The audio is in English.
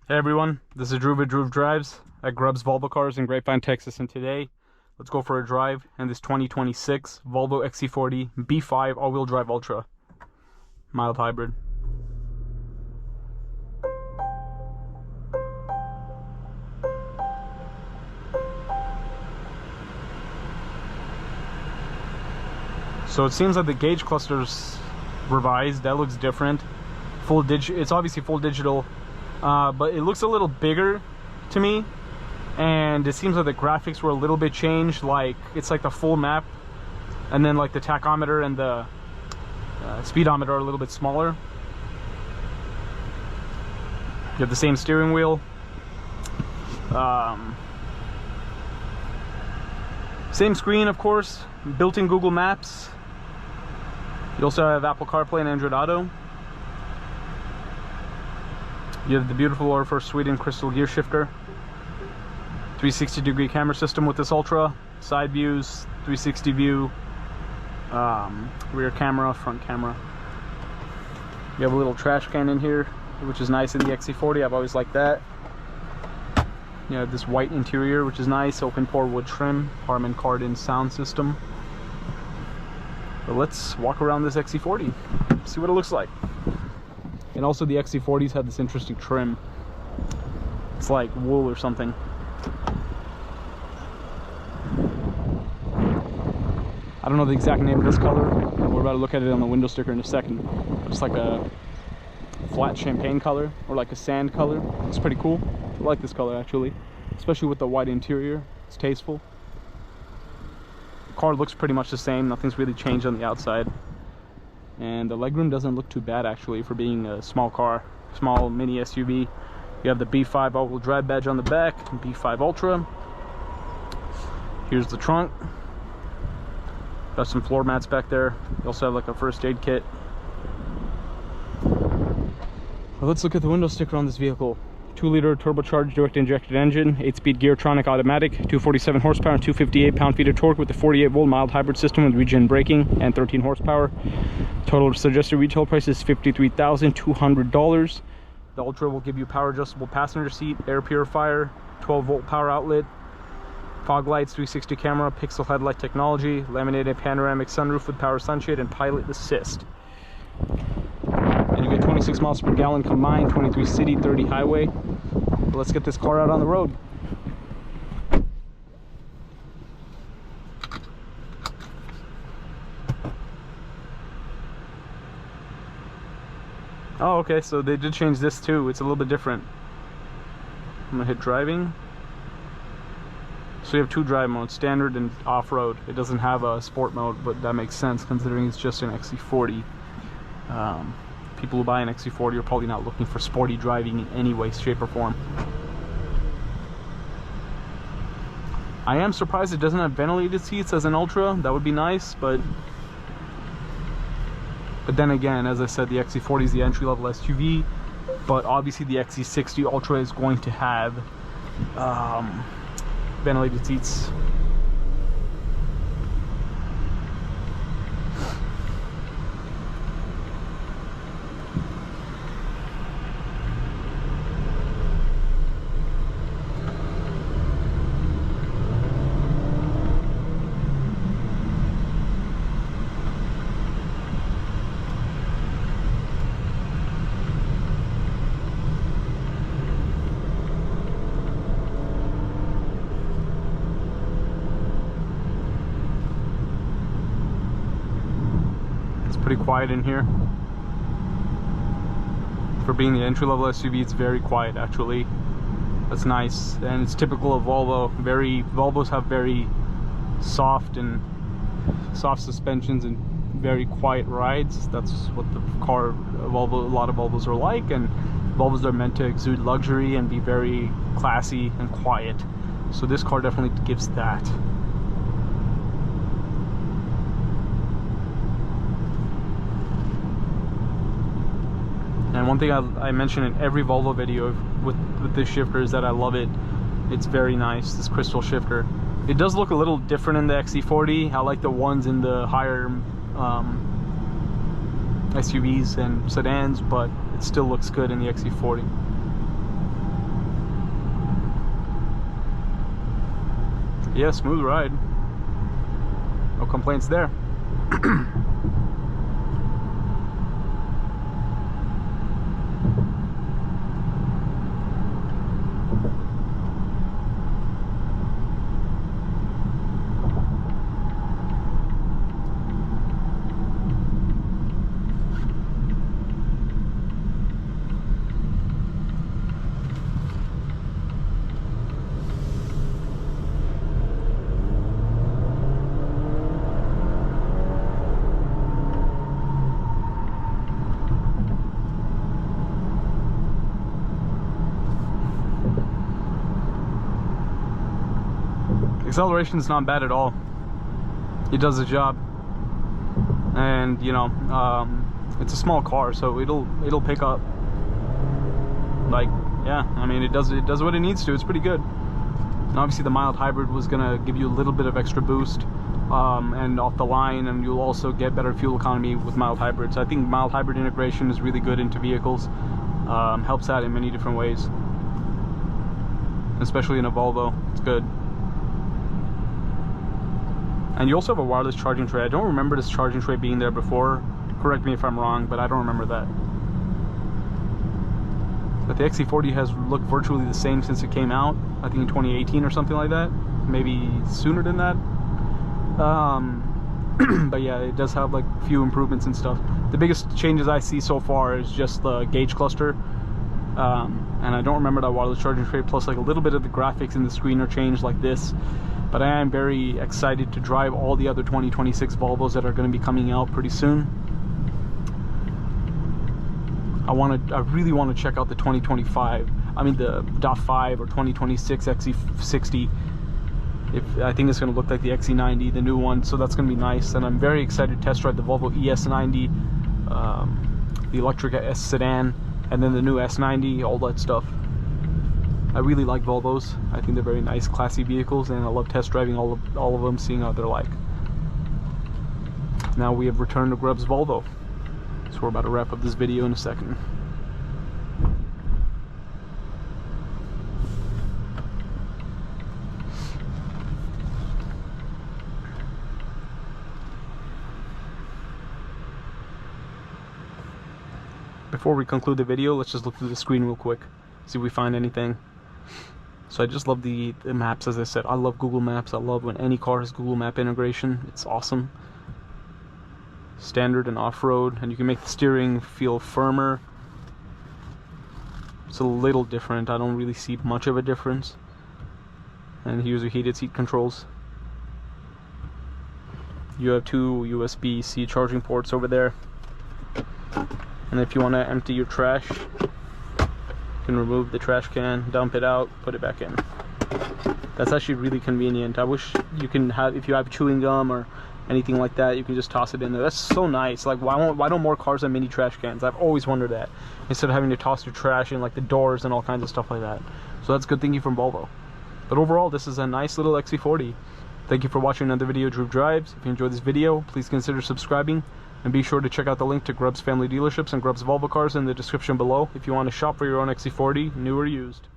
Hey everyone, this is Drew with Drew Drives at Grubbs Volvo Cars in Grapevine, Texas, and today let's go for a drive in this 2026 Volvo XC40 B5 all-wheel drive Ultra mild hybrid. So it seems like the gauge cluster's revised. That looks different. It's obviously full digital. But it looks a little bigger to me, and it seems like the graphics were a little bit changed. Like it's like the full map, and then like the tachometer and the speedometer are a little bit smaller. You have the same steering wheel, same screen, of course, built-in Google Maps. You also have Apple CarPlay and Android Auto. You have the beautiful or for Sweden crystal gear shifter, 360-degree camera system with this Ultra, side views, 360 view, rear camera, front camera. You have a little trash can in here, which is nice in the XC40. I've always liked that. You have this white interior, which is nice, open pore wood trim, Harman Kardon sound system. But let's walk around this XC40, see what it looks like. And also the XC40s have this interesting trim. It's like wool or something. I don't know the exact name of this color. We're about to look at it on the window sticker in a second. It's like a flat champagne color or like a sand color. It's pretty cool. I like this color actually, especially with the white interior. It's tasteful. The car looks pretty much the same. Nothing's really changed on the outside. And the legroom doesn't look too bad actually for being a small car, small mini SUV. You have the B5 all-wheel drive badge on the back, B5 Ultra. Here's the trunk. Got some floor mats back there. You also have like a first aid kit. Well, let's look at the window sticker on this vehicle. 2-liter turbocharged direct injected engine, 8-speed Geartronic automatic, 247 horsepower and 258 pound-feet of torque with the 48-volt mild hybrid system with regen braking and 13 horsepower. Total suggested retail price is $53,200. The Ultra will give you power adjustable passenger seat, air purifier, 12-volt power outlet, fog lights, 360 camera, pixel headlight technology, laminated panoramic sunroof with power sunshade, and pilot assist. And you get 26 miles per gallon combined, 23 city, 30 highway. Let's get this car out on the road. Oh, okay, so they did change this too. It's a little bit different. I'm gonna hit driving. So you have two drive modes, standard and off-road. It doesn't have a sport mode, but that makes sense considering it's just an XC40. People who buy an XC40 are probably not looking for sporty driving in any way, shape, or form. I am surprised it doesn't have ventilated seats as an Ultra. That would be nice, but then again, as I said, the XC40 is the entry-level SUV, but obviously the XC60 Ultra is going to have ventilated seats. Pretty quiet in here. For being the entry-level SUV, it's very quiet actually. That's nice, and it's typical of Volvo. Volvos have very soft suspensions and very quiet rides. That's what the car a lot of Volvos are like, and Volvos are meant to exude luxury and be very classy and quiet. So this car definitely gives that. And one thing I mention in every Volvo video with this shifter is that I love it. It's very nice, this crystal shifter. It does look a little different in the XC40. I like the ones in the higher SUVs and sedans, but it still looks good in the XC40. Yeah, smooth ride. No complaints there. Acceleration's not bad at all. It does the job, and you know, it's a small car, so it'll pick up. Like, yeah, I mean, it does what it needs to. It's pretty good. And obviously, the mild hybrid was gonna give you a little bit of extra boost, and off the line, and you'll also get better fuel economy with mild hybrids. I think mild hybrid integration is really good into vehicles. Helps out in many different ways, especially in a Volvo. It's good. And you also have a wireless charging tray. I don't remember this charging tray being there before. Correct me if I'm wrong, but I don't remember that. But the XC40 has looked virtually the same since it came out. I think in 2018 or something like that. Maybe sooner than that. But yeah, it does have like a few improvements and stuff. The biggest changes I see so far is just the gauge cluster. And I don't remember that wireless charging tray, plus like a little bit of the graphics in the screen are changed like this. But I am very excited to drive all the other 2026 Volvos that are going to be coming out pretty soon. I really want to check out the 2025. I mean the .5 or 2026 XC60. I think it's going to look like the XC90, the new one. So that's going to be nice. And I'm very excited to test drive the Volvo ES90, the electric S sedan, and then the new S90, all that stuff. I really like Volvos. I think they're very nice, classy vehicles, and I love test driving all of them, seeing how they're like. Now we have returned to Grubb's Volvo, so we're about to wrap up this video in a second. Before we conclude the video, let's just look through the screen real quick, see if we find anything. So I just love the maps, as I said. I love Google Maps. I love when any car has Google Map integration. It's awesome. Standard and off-road, and you can make the steering feel firmer. It's a little different. I don't really see much of a difference. And here's your heated seat controls. You have two USB-C charging ports over there. And if you want to empty your trash, you can remove the trash can, dump it out, put it back in. That's actually really convenient. I wish you can have, if you have chewing gum or anything like that, you can just toss it in there. That's so nice. Like, why don't more cars have mini trash cans? I've always wondered that, instead of having to toss your trash in like the doors and all kinds of stuff like that. So that's good thinking from Volvo. But overall, this is a nice little XC40. Thank you for watching another video of Drew Drives. If you enjoyed this video, please consider subscribing. And be sure to check out the link to Grubb's family dealerships and Grubb's Volvo cars in the description below if you want to shop for your own XC40, new or used.